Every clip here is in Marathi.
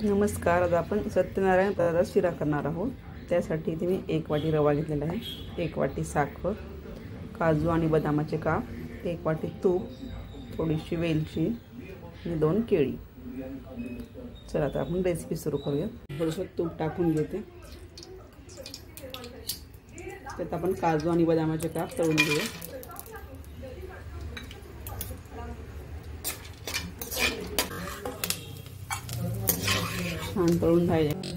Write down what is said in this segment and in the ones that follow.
नमस्कार। आज आपण सत्यनारायण व्रताचा शिरा करणार आहोत। त्यासाठी इथे मी 1 वाटी रवा घेतलेला आहे, 1 वाटी साखर, काजू आणि बदामाचे काप, 1 वाटी तूप, थोडीशी वेलची आणि 2 केळी। चला आता आपण रेसिपी सुरू करूया। थोडंसं तूप टाकून घेते, त्यात आपण काजू आणि बदामाचे काप तळून घेऊया। छान तळून घ्यायचे।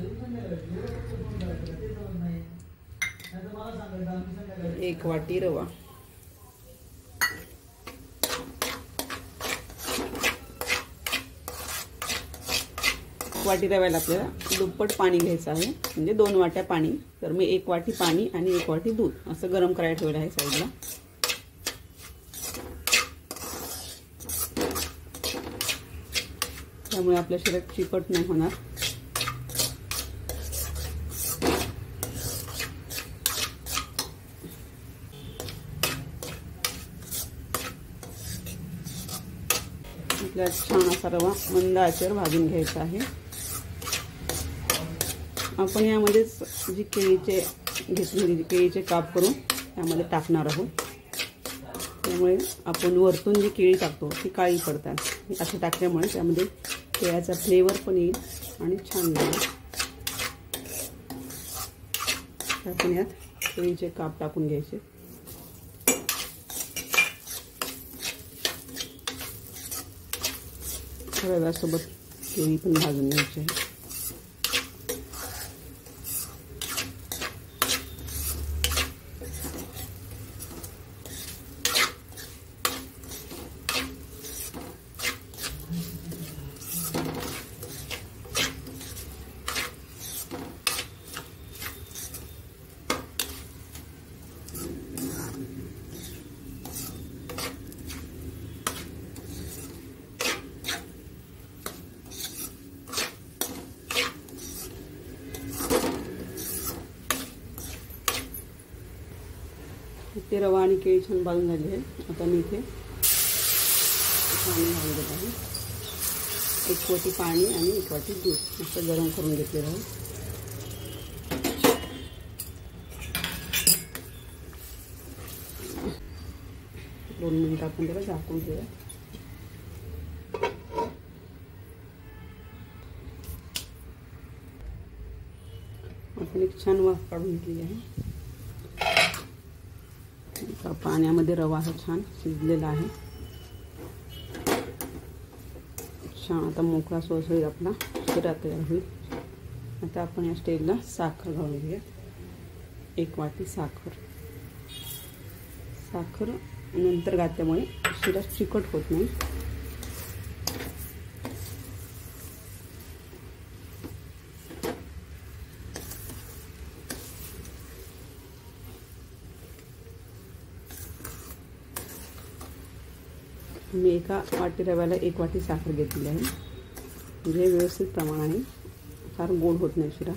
1 वाटी रवा, वाटी रव्याला आपल्याला दुप्पट पाणी घ्यायचं आहे, म्हणजे 2 वाट्या पाणी। तर मी 1 वाटी पाणी आणि 1 वाटी दूध असं गरम करायला ठेवलं आहे साईडला। त्यामुळे आपल्या शिऱ्यात चिकट नाही होणार। आपल्याला छान असा रवा मंद आचेवर भाजून घ्यायचा आहे। आपण यामध्ये जी केळीचे घेतलेली केळीचे काप करून यामध्ये टाकणार आहोत। त्यामुळे आपण वरतून जी केळी टाकतो ती काळी पडतात। असे टाकल्यामुळे त्यामध्ये केळ्याचा फ्लेवर पण येईल आणि छान लागेल। आपण यात केळीचे काप टाकून घ्यायचे। रव्यासोबत केळी पण भाजून घ्यायची आहे। ते रवा आणि केळी छान भाजून झाली आहे। आता मी इथे पाणी घालून देत आहे। 1 वाटी पाणी आणि 1 वाटी दूध असं गरम करून घेतलेलं आहे। 2 मिनिट आपण त्याला झाकून ठेवूया। आपण एक छान वाफ काढून घेतली आहे। पाण्यामध्ये रवा हा छान शिजलेला आहे। छान आता मोकळा सोसळीत आपला शिरा तयार होईल। आता आपण या स्टेजला साखर घालून घेऊया। 1 वाटी साखर नंतर घातल्यामुळे शिरा चिकट होत नाही। मी 1 वाटी रव्याला 1 वाटी साखर घेतली आहे, म्हणजे व्यवस्थित प्रमाण आहे। फार गोड होत नाही शिरा।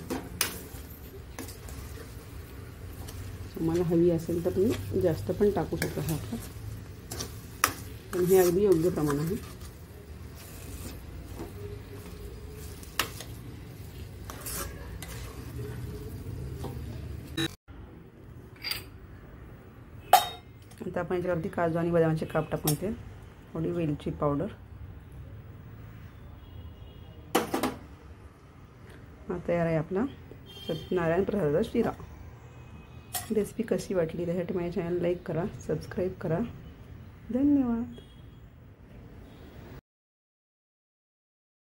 तुम्हाला हवी असेल तर तुम्ही जास्त पण टाकू शकता साखर, पण हे अगदी योग्य प्रमाण आहे। आता आपण याच्यावरती काजू आणि बदामाचे काप टाकून ते थोडी वेलची पावडर। हा तयार आहे आपला सत्यनारायण प्रसादाचा शिरा। रेसिपी कशी वाटली त्यासाठी माझ्या चॅनल लाईक करा, सबस्क्राईब करा। धन्यवाद।